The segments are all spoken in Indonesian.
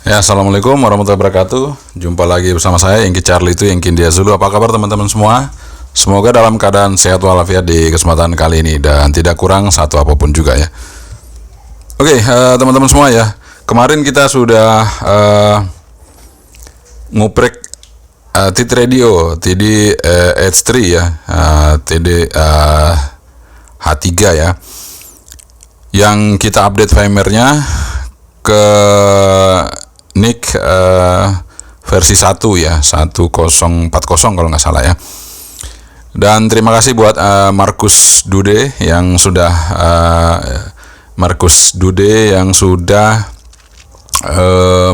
Ya, assalamualaikum warahmatullahi wabarakatuh. Jumpa lagi bersama saya Yengki Charlie itu Yengki India Zulu. Apa kabar teman-teman semua? Semoga dalam keadaan sehat walafiat di kesempatan kali ini dan tidak kurang satu apapun juga ya. Oke, teman-teman semua ya. Kemarin kita sudah nguprek TID Radio, TD H3 ya, TD H3 ya. Yang kita update firmware-nya ke NIC versi 1 ya, 1040 kalau nggak salah ya. Dan terima kasih buat Markus Dude yang sudah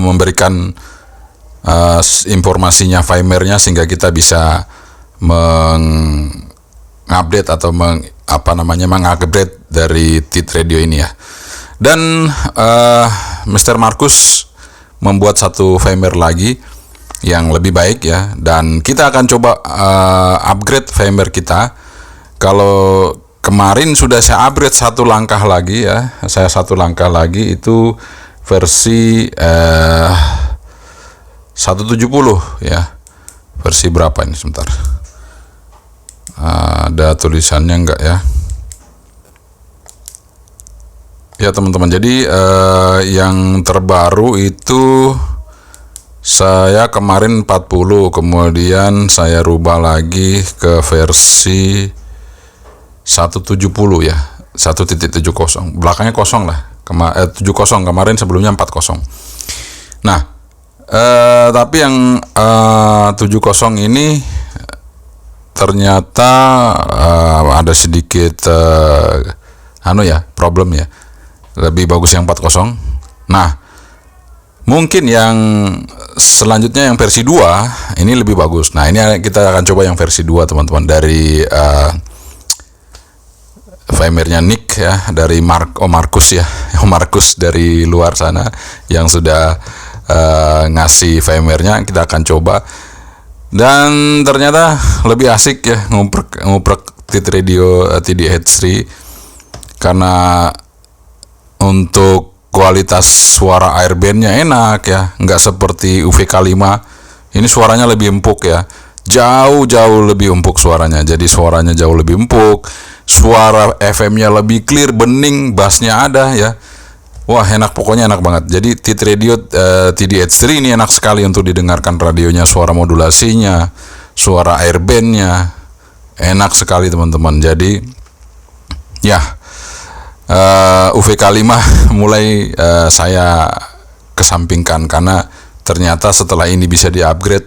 memberikan informasinya firmware-nya sehingga kita bisa mengupdate atau mengupgrade dari TID Radio ini ya. Dan Mr. Markus membuat satu firmware lagi yang lebih baik ya, dan kita akan coba upgrade firmware kita. Kalau kemarin sudah saya upgrade satu langkah lagi ya, satu langkah lagi itu versi 170 ya. Versi berapa ini sebentar? Ada tulisannya enggak ya? Ya teman-teman, jadi yang terbaru itu saya kemarin 40, kemudian saya rubah lagi ke versi 170 ya, 1.70, belakangnya kosong lah, 70 kemarin, sebelumnya 40. Nah, tapi yang 70 ini ternyata ada sedikit problem ya. Lebih bagus yang 40. Nah, mungkin yang selanjutnya yang versi 2 ini lebih bagus. Nah, ini kita akan coba yang versi 2 teman-teman, dari firmware-nya NIC ya, dari Markus ya, Markus dari luar sana yang sudah ngasih firmware-nya. Kita akan coba, dan ternyata lebih asik ya nguprek TID Radio TDH3, karena untuk kualitas suara airbandnya enak ya, nggak seperti UVK5. Ini suaranya lebih empuk ya, jauh lebih empuk suaranya. Jadi suaranya jauh lebih empuk, suara FM-nya lebih clear, bening, bassnya ada ya. Wah, enak, pokoknya enak banget. Jadi TID Radio TDH3 ini enak sekali untuk didengarkan, radionya, suara modulasinya, suara airbandnya enak sekali teman-teman. Jadi ya, UVK5 mulai saya kesampingkan, karena ternyata setelah ini bisa di-upgrade,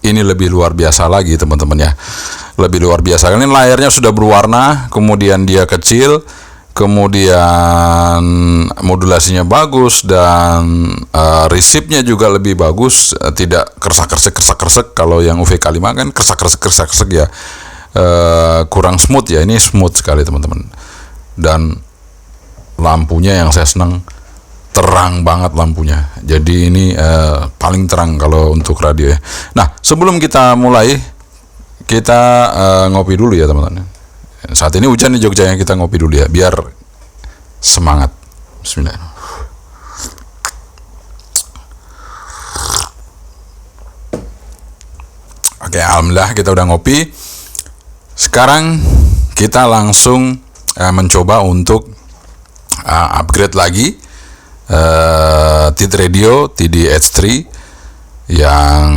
ini lebih luar biasa lagi teman-teman ya. Lebih luar biasa. Ini layarnya sudah berwarna, kemudian dia kecil, kemudian modulasinya bagus, dan resipnya juga lebih bagus, tidak kersak-kersek. Kalau yang UVK5 kan kersak-kersek ya, kurang smooth ya. Ini smooth sekali teman-teman. Dan lampunya yang saya senang, terang banget lampunya. Jadi ini paling terang kalau untuk radio ya. Nah, sebelum kita mulai, kita ngopi dulu ya teman-teman. Saat ini hujan di Jogja, yang kita ngopi dulu ya, biar semangat. Bismillah. Oke, alhamdulillah kita udah ngopi. Sekarang kita langsung mencoba untuk upgrade lagi TID Radio TDH3 yang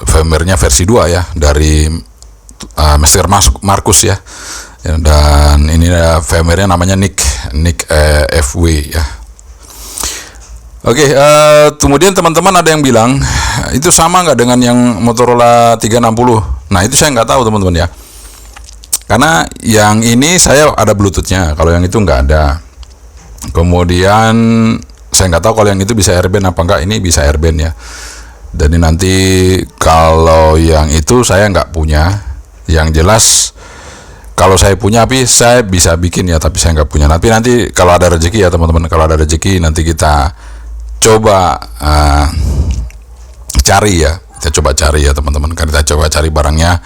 firmware-nya versi 2 ya, dari Mr. Markus ya. Dan ini firmware-nya namanya NIC FW ya. Oke, kemudian teman-teman ada yang bilang itu sama nggak dengan yang Motorola 360. Nah, itu saya nggak tahu teman-teman ya, karena yang ini saya ada Bluetooth-nya, kalau yang itu nggak ada. Kemudian saya nggak tahu kalau yang itu bisa airband apa enggak. Ini bisa airband ya. Dan nanti kalau yang itu saya nggak punya. Yang jelas kalau saya punya, tapi saya bisa bikin ya, tapi saya nggak punya. Nanti kalau ada rezeki ya teman-teman, kalau ada rezeki nanti kita coba cari ya. Kita coba cari ya teman-teman. Kita coba cari barangnya.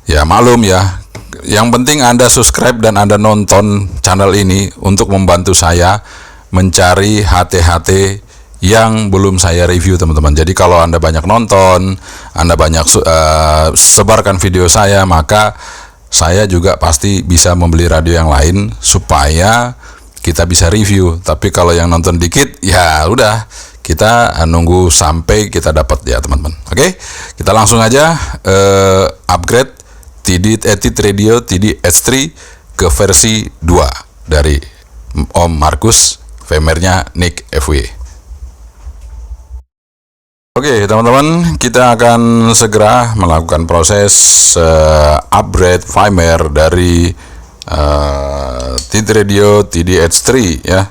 Ya maklum ya, yang penting Anda subscribe dan Anda nonton channel ini untuk membantu saya mencari HT-HT yang belum saya review teman-teman. Jadi kalau Anda banyak nonton, Anda banyak sebarkan video saya, maka saya juga pasti bisa membeli radio yang lain supaya kita bisa review. Tapi kalau yang nonton dikit, ya udah, kita nunggu sampai kita dapat ya teman-teman. Oke, kita langsung aja upgrade TD Radio TD H3 ke versi 2 dari Om Markus, VMware-nya Nick FW. Oke teman-teman, kita akan segera melakukan proses upgrade firmware dari TD Radio TD-H3 ya.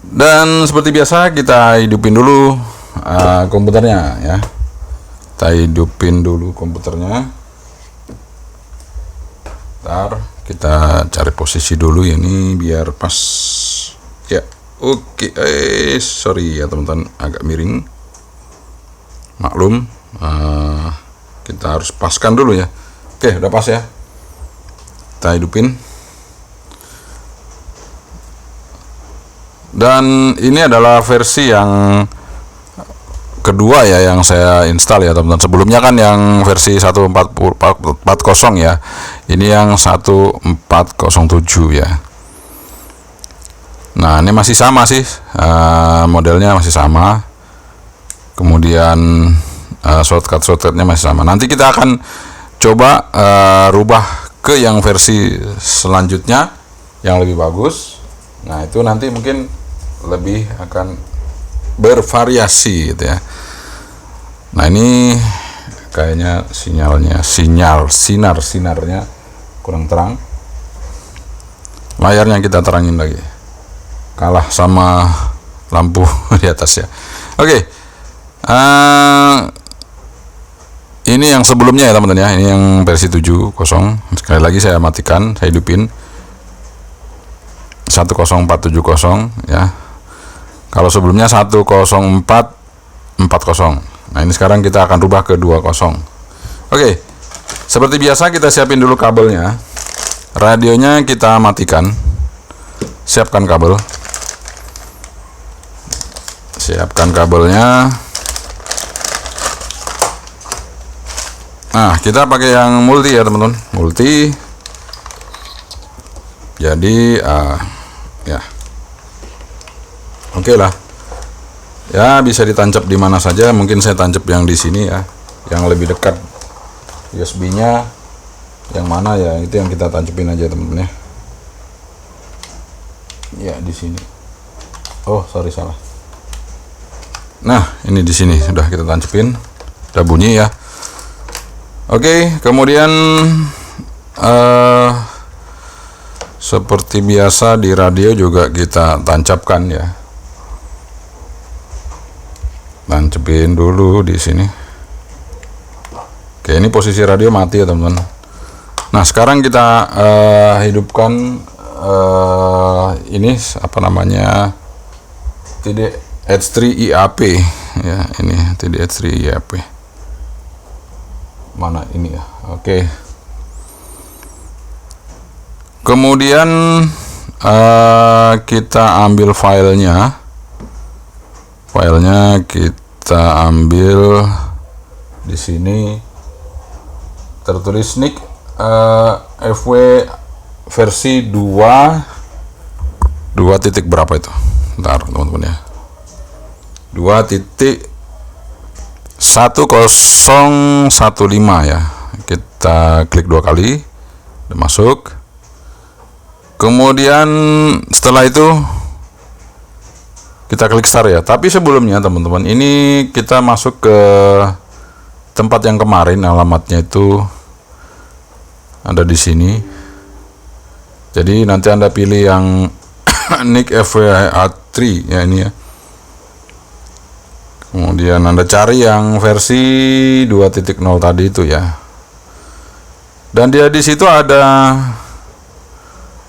Dan seperti biasa kita hidupin dulu komputernya ya. Kita hidupin dulu komputernya. Ntar kita cari posisi dulu ini biar pas ya. Oke, sorry ya teman-teman, agak miring. Maklum, kita harus paskan dulu ya. Oke, udah pas ya. Kita hidupin. Dan ini adalah versi yang kedua ya yang saya install ya teman-teman. Sebelumnya kan yang versi 1440 ya. Ini yang 1407 ya. Nah, ini masih sama sih. Modelnya masih sama. Kemudian shortcut-shortcutnya masih sama. Nanti kita akan coba rubah ke yang versi selanjutnya yang lebih bagus. Nah, itu nanti mungkin lebih akan bervariasi gitu ya. Nah, ini kayaknya sinarnya kurang terang. Layarnya kita terangin lagi. Kalah sama lampu di atas ya. Oke. Ini yang sebelumnya ya teman-teman ya. Ini yang versi 7.0. Sekali lagi saya matikan, saya hidupin 10470 ya. Kalau sebelumnya 10440. Nah, ini sekarang kita akan rubah ke 20. Oke. Seperti biasa kita siapin dulu kabelnya. Radionya kita matikan. Siapkan kabel. Siapkan kabelnya. Nah, kita pakai yang multi ya teman-teman, multi. Jadi ya, oke lah. Ya, bisa ditancap di mana saja. Mungkin saya tancap yang di sini ya, yang lebih dekat. USB-nya yang mana ya, itu yang kita tancapin aja teman-teman ya. Ya, di sini. Oh, sorry salah. Nah, ini di sini sudah kita tancapin. Udah bunyi ya. Oke, kemudian seperti biasa di radio juga kita tancapkan ya. Tancapin dulu di sini. Oke, ini posisi radio mati ya teman-teman. Nah, sekarang kita hidupkan ini apa namanya, TD-H3 IAP ya, ini TD-H3 IAP. Mana ini ya? Oke. Kemudian kita ambil filenya. Filenya kita ambil di sini. Tertulis Nick FW versi 2 titik berapa itu? Bentar teman-teman ya. 2.1015 ya. Kita klik 2 kali, udah masuk. Kemudian setelah itu kita klik start ya. Tapi sebelumnya teman-teman, ini kita masuk ke tempat yang kemarin, alamatnya itu ada di sini. Jadi nanti Anda pilih yang Nick FW3 ya, ini ya. Kemudian Anda cari yang versi 2.0 tadi itu ya. Dan dia di situ ada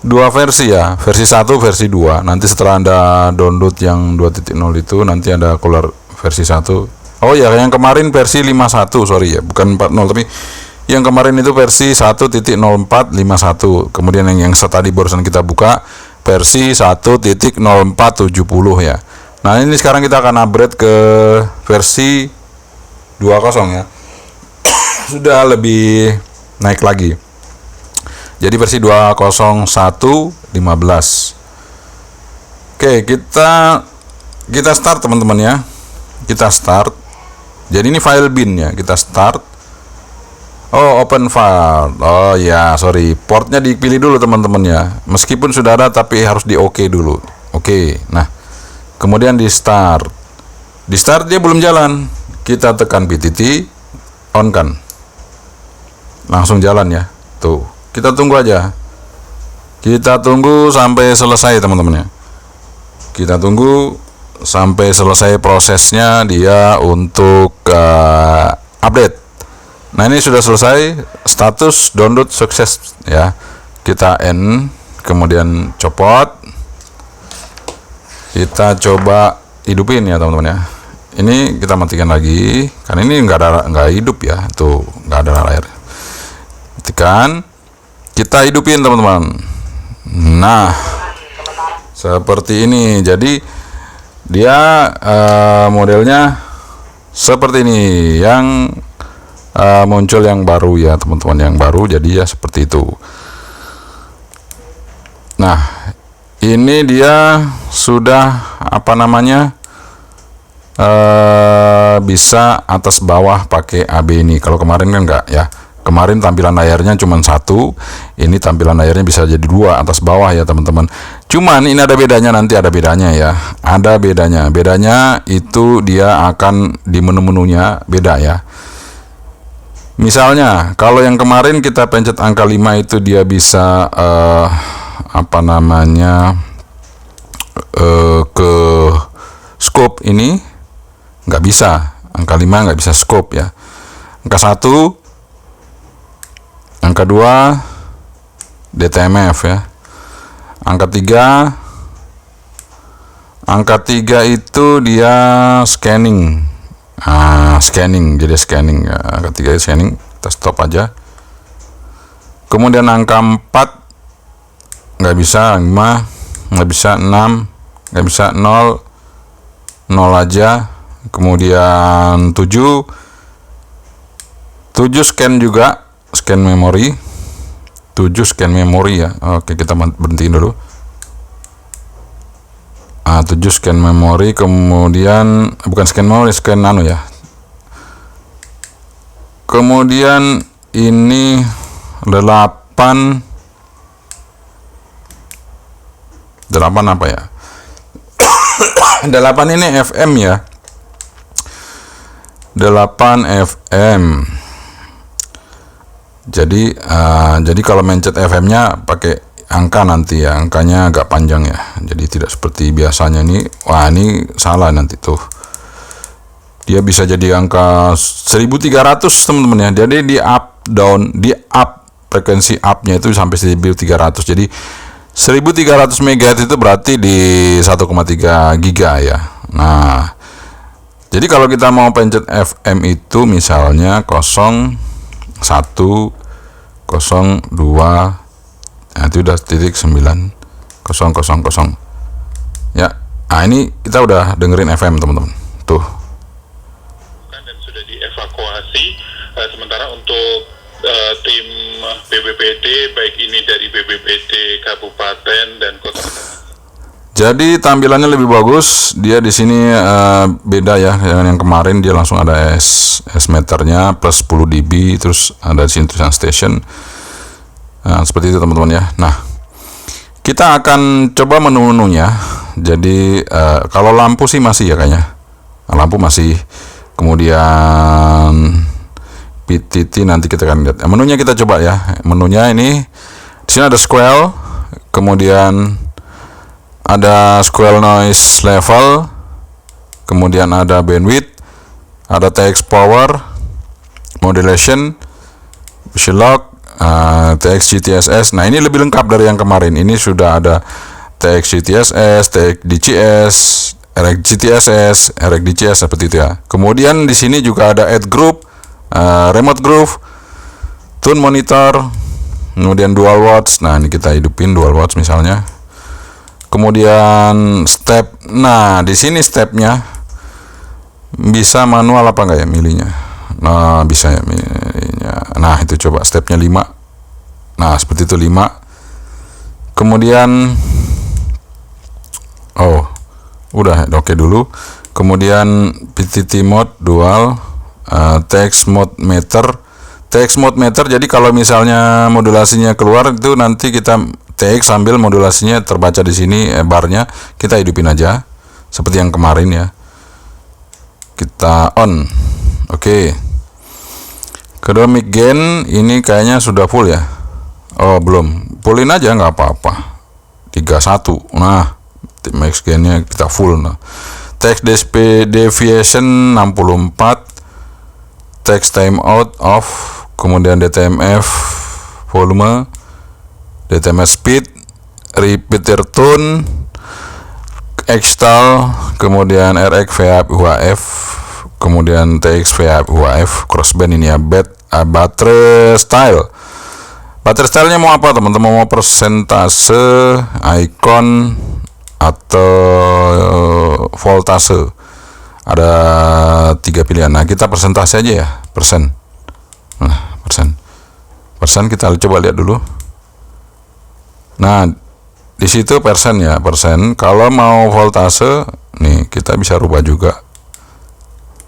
dua versi ya, versi 1, versi 2. Nanti setelah Anda download yang 2.0 itu, nanti Anda keluar versi 1. Oh ya, yang kemarin versi 51, sorry ya, bukan 40, tapi yang kemarin itu versi 1.0451. Kemudian yang tadi barusan kita buka versi 1.0470 ya. Nah, ini sekarang kita akan upgrade ke versi 20 ya. Sudah lebih naik lagi. Jadi versi 201.15. Oke, kita start teman-teman ya. Kita start. Jadi ini file bin ya. Kita start. Oh, open file. Oh ya, sorry. Portnya dipilih dulu teman-teman ya. Meskipun sudah ada tapi harus di OK dulu. Oke. Nah, kemudian di start. Di start dia belum jalan. Kita tekan PTT, on kan. Langsung jalan ya. Tuh. Kita tunggu aja. Kita tunggu sampai selesai teman-teman ya. Kita tunggu sampai selesai prosesnya dia untuk update. Nah, ini sudah selesai, status download sukses ya. Kita N, kemudian copot. Kita coba hidupin ya teman-teman ya. Ini kita matikan lagi, karena ini nggak hidup ya, tuh nggak ada layar. Matikan, kita hidupin teman-teman. Nah, seperti ini. Jadi dia modelnya seperti ini, yang muncul yang baru ya teman-teman, yang baru jadi ya seperti itu. Nah, ini dia sudah apa namanya bisa atas bawah pakai AB ini. Kalau kemarin kan enggak ya. Kemarin tampilan layarnya cuma satu, ini tampilan layarnya bisa jadi dua, atas bawah ya teman-teman. Cuman ini ada bedanya, nanti ada bedanya ya. Ada bedanya. Bedanya itu dia akan di menu-menunya beda ya. Misalnya, kalau yang kemarin kita pencet angka 5 itu dia bisa apa namanya ke scope, ini nggak bisa. Angka 5 nggak bisa scope ya. Angka 1, angka 2 DTMF ya. Angka 3 itu dia scanning. Scanning, jadi scanning ya. Angka 3 itu scanning, kita stop aja. Kemudian angka 4 nggak bisa, 5 nggak bisa, 6 nggak bisa, 0 aja. Kemudian 7 scan juga, scan memori. 7 scan memori ya. Oke, kita berhentiin dulu. 7 scan memori, kemudian bukan scan memori, scan nano ya. Kemudian ini 8 apa ya? 8 ini FM ya. 8 FM. Jadi kalau mencet FM-nya pakai angka nanti ya, angkanya agak panjang ya. Jadi tidak seperti biasanya nih. Wah, ini salah nanti tuh. Dia bisa jadi angka 1300 teman-teman ya. Jadi di up frekuensi up-nya itu sampai 1300. Jadi 1300 MHz itu berarti di 1,3 giga ya. Nah, jadi kalau kita mau pencet FM itu misalnya 01, 02, nah itu udah titik 9, 000 ya. Nah, ini kita udah dengerin FM teman-teman tuh, dan sudah dievakuasi. Sementara untuk tim BPBD, baik ini dari BPBD kabupaten dan kota. jadi tampilannya lebih bagus. Dia di sini beda ya dengan yang kemarin. Dia langsung ada S meternya plus 10 dB, terus ada di sini tulisan station. Nah, seperti itu teman-teman ya. Nah, kita akan coba menu-menunya. Jadi kalau lampu sih masih ya kayaknya. Lampu masih. Kemudian PTT nanti kita akan lihat. Menunya kita coba ya. Menunya ini di sini ada scroll, kemudian ada scroll noise level, kemudian ada bandwidth, ada TX power, modulation, visual lock, TX GTSS. Nah, ini lebih lengkap dari yang kemarin. Ini sudah ada TX GTSS, TX DCS, RX GTSS, RX DCS seperti itu ya. Kemudian di sini juga ada add group, remote group, tune monitor, kemudian dual watch. Nah, ini kita hidupin dual watch misalnya. Kemudian step, nah di sini stepnya bisa manual apa enggak ya milihnya? Nah bisa ya milihnya. Nah itu coba stepnya 5. Nah seperti itu 5. Kemudian udah oke dulu. Kemudian PTT mode dual, text mode meter. Jadi kalau misalnya modulasinya keluar itu nanti kita TX sambil modulasinya terbaca di sini barnya kita hidupin aja seperti yang kemarin ya. Kita on. Oke. Kedua mic gain ini kayaknya sudah full ya. Oh belum. Fullin aja nggak apa-apa. 31. Nah max gainnya kita full. Nah. Text deviation 64. Text timeout off. Kemudian DTMF volume, DTMF speed, repeater tone, extal, kemudian RX VHF UHF, kemudian TX VHF UHF, crossband ini ya, battery style. Battery stylenya mau apa teman-teman? Mau persentase, icon, atau voltase? Ada 3 pilihan. Nah kita persentase aja ya, persen. Nah persen kita coba lihat dulu. Nah di situ persen ya, persen. Kalau mau voltase nih kita bisa rubah juga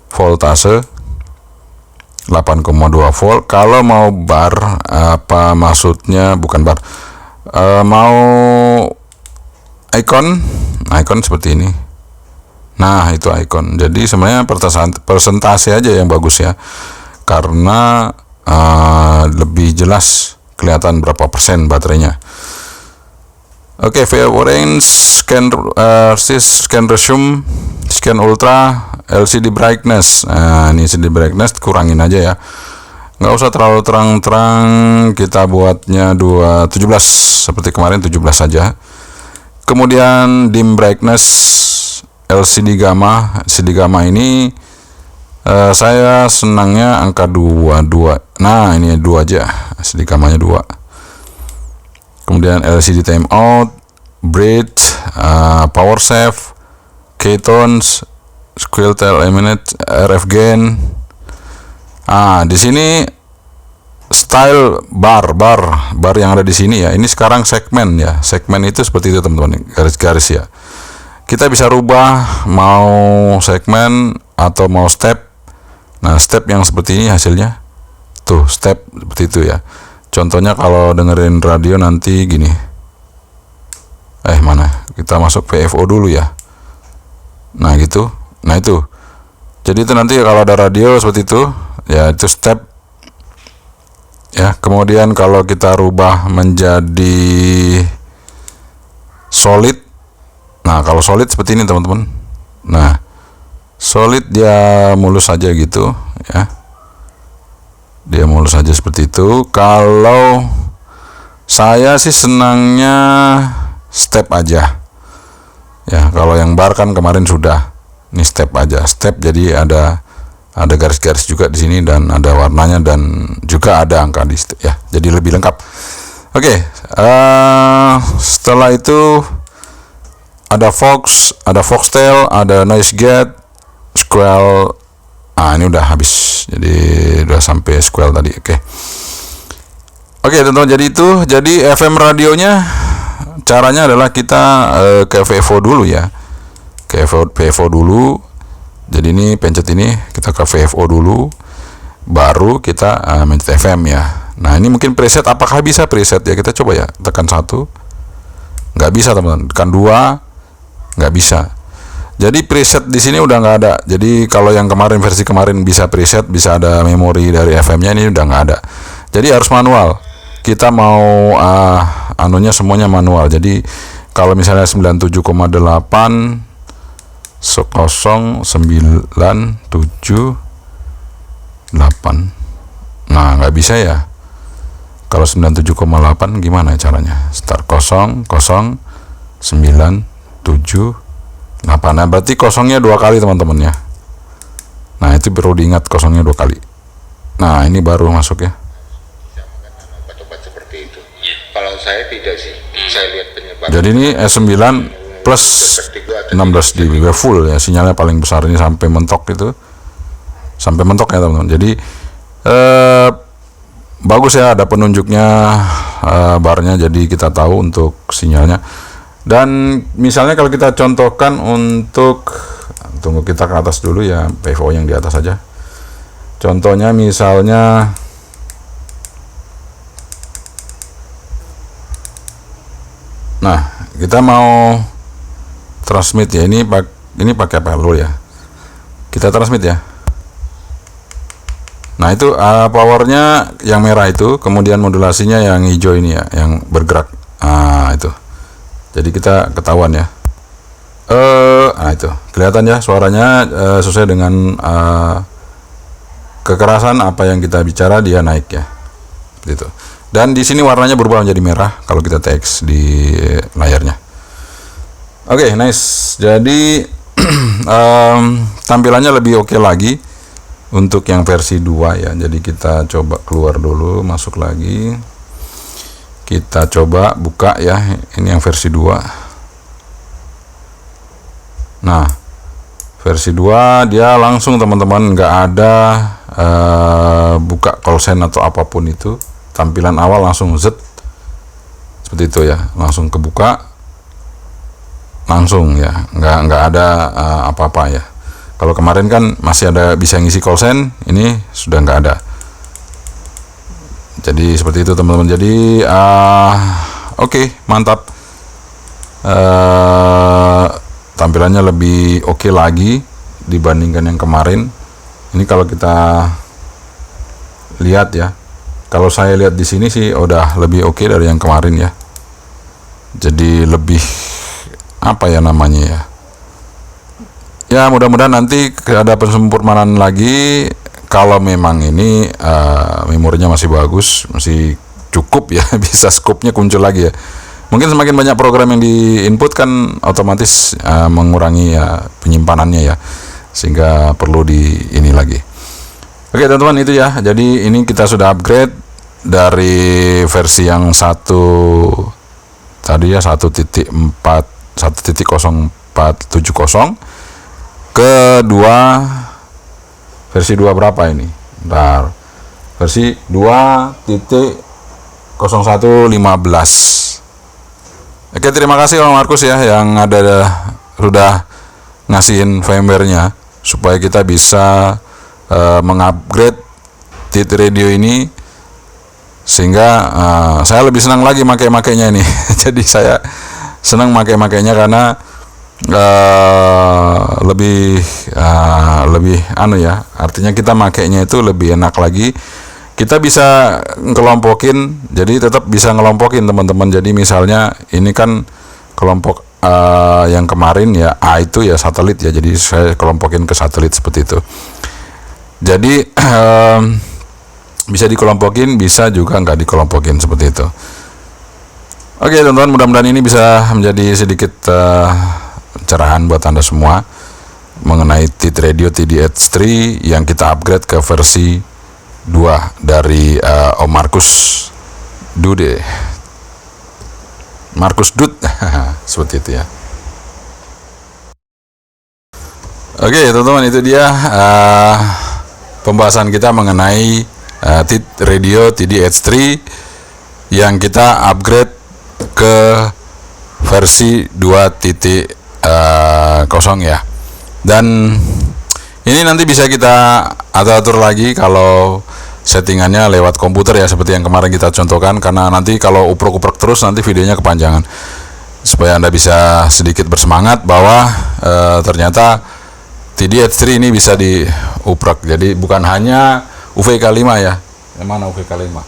voltase 8,2 volt. Kalau mau bar, apa maksudnya, bukan bar, mau icon seperti ini. Nah itu icon. Jadi sebenarnya persentase aja yang bagus ya, karena lebih jelas kelihatan berapa persen baterainya. Oke, orange, scan resume, scan ultra, LCD brightness. Nah ini LCD brightness kurangin aja ya, nggak usah terlalu terang-terang, kita buatnya 17 seperti kemarin, 17 saja. Kemudian dim brightness, LCD gamma ini saya senangnya angka 2. Nah ini 2 aja, LCD gammanya 2. Kemudian LCD timeout, bridge, power save, ketones, squeal tail eliminate, RF gain. Di sini style bar yang ada di sini ya. Ini sekarang segmen ya. Segmen itu seperti itu teman-teman, garis-garis ya. Kita bisa rubah mau segmen atau mau step. Nah step yang seperti ini hasilnya tuh, step seperti itu ya. Contohnya kalau dengerin radio nanti gini, mana kita masuk VFO dulu ya. Nah gitu, nah itu. Jadi itu nanti kalau ada radio seperti itu ya, itu step ya. Kemudian kalau kita rubah menjadi solid, nah kalau solid seperti ini teman-teman. Nah solid dia mulus saja gitu ya, dia mulus saja seperti itu. Kalau saya sih senangnya step aja ya. Kalau yang bar kan kemarin sudah, ini step aja, step. Jadi ada garis-garis juga di sini dan ada warnanya dan juga ada angka di situ ya, jadi lebih lengkap. Oke, setelah itu ada Foxtail, ada noise gate, squall. Ini udah habis, jadi udah sampai squall tadi. Oke teman-teman, jadi FM radionya caranya adalah kita ke VFO dulu ya, ke VFO dulu. Jadi ini pencet ini, kita ke VFO dulu, baru kita mencet FM ya. Nah ini mungkin preset, apakah bisa preset ya? Kita coba ya, tekan 1, nggak bisa teman-teman. Tekan 2, nggak bisa. Jadi preset di sini udah nggak ada. Jadi kalau yang versi kemarin bisa preset, bisa ada memori dari FM-nya, ini udah nggak ada. Jadi harus manual. Kita mau anunya semuanya manual. Jadi kalau misalnya 97,8 0978, nah nggak bisa ya. Kalau 97,8 gimana caranya? Start 0097. Nah berarti kosongnya 2 kali teman-teman ya. Nah itu perlu diingat, kosongnya 2 kali. Nah ini baru masuk ya. Obat-obat seperti itu. Kalau saya tidak sih, saya lihat penyebab. Jadi ini S9 plus 16 dB full ya, sinyalnya paling besar ini sampai mentok itu, sampai mentok ya teman-teman. Jadi bagus ya, ada penunjuknya barnya, jadi kita tahu untuk sinyalnya. Dan misalnya kalau kita contohkan untuk, tunggu kita ke atas dulu ya, PVO yang di atas saja. Contohnya misalnya nah, kita mau transmit ya, ini pakai apa dulu ya, kita transmit ya. Nah itu powernya yang merah itu, kemudian modulasinya yang hijau ini ya, yang bergerak. Nah itu, jadi kita ketahuan ya. Nah itu kelihatan ya, suaranya sesuai dengan kekerasan apa yang kita bicara, dia naik ya, gitu. Dan di sini warnanya berubah menjadi merah kalau kita teks di layarnya. Oke, nice. Jadi tampilannya lebih oke lagi untuk yang versi 2 ya. Jadi kita coba keluar dulu, masuk lagi. Kita coba buka ya. Ini yang versi 2. Nah, versi 2 dia langsung teman-teman, nggak ada buka call sign atau apapun itu. Tampilan awal langsung Z seperti itu ya, langsung kebuka, langsung ya, nggak ada apa-apa ya. Kalau kemarin kan masih ada bisa ngisi call sign, ini sudah nggak ada. Jadi seperti itu teman-teman. Jadi oke, mantap. Tampilannya lebih oke lagi dibandingkan yang kemarin. Ini kalau kita lihat ya, kalau saya lihat di sini sih udah lebih oke dari yang kemarin ya. Jadi lebih apa ya namanya ya. Ya mudah-mudahan nanti ada penyempurnaan lagi. Kalau memang ini memorinya masih bagus, masih cukup ya, bisa scope-nya muncul lagi ya. Mungkin semakin banyak program yang di-input kan otomatis mengurangi ya penyimpanannya ya, sehingga perlu di ini lagi. Oke teman-teman, itu ya. Jadi ini kita sudah upgrade dari versi yang tadi ya 1.0470 ke versi 2 berapa ini? Bentar. Versi 2.0115. Oke, terima kasih Om Markus ya yang sudah ngasihin firmware-nya supaya kita bisa mengupgrade TIT Radio ini, sehingga saya lebih senang lagi makainya ini. Jadi saya senang makainya karena lebih artinya kita makainya itu lebih enak lagi. Kita bisa ngelompokin, jadi tetap bisa ngelompokin teman-teman. Jadi misalnya ini kan kelompok yang kemarin ya, A itu ya satelit ya, jadi saya kelompokin ke satelit seperti itu. Jadi bisa dikelompokin, bisa juga nggak dikelompokin seperti itu. Oke teman-teman, mudah-mudahan ini bisa menjadi sedikit pencerahan buat Anda semua mengenai TIT Radio TDH3 yang kita upgrade ke versi 2 dari Om Markus Dude. Markus Dud seperti itu ya. Oke teman-teman, itu dia pembahasan kita mengenai TIT Radio TDH3 yang kita upgrade ke versi 2.0 ya. Dan ini nanti bisa kita atur lagi kalau settingannya lewat komputer ya, seperti yang kemarin kita contohkan, karena nanti kalau uprek-uprek terus nanti videonya kepanjangan. Supaya Anda bisa sedikit bersemangat bahwa ternyata TDH3 ini bisa diuprek. Jadi bukan hanya UVK5 ya. Yang mana UVK5?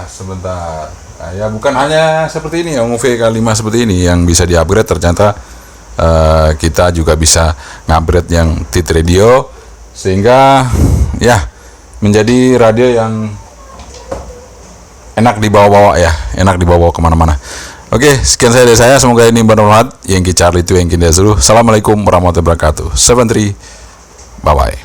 Sebentar. Ya bukan hanya seperti ini yang UVK5 seperti ini yang bisa di-upgrade, ternyata kita juga bisa ngupgrade yang TIT Radio sehingga ya menjadi radio yang enak dibawa-bawa ya, enak dibawa kemana-mana. Oke, sekian dari saya, semoga ini bermanfaat. Yankee Charlie itu Yankee Desru. Assalamualaikum warahmatullahi wabarakatuh. 73, bye bye.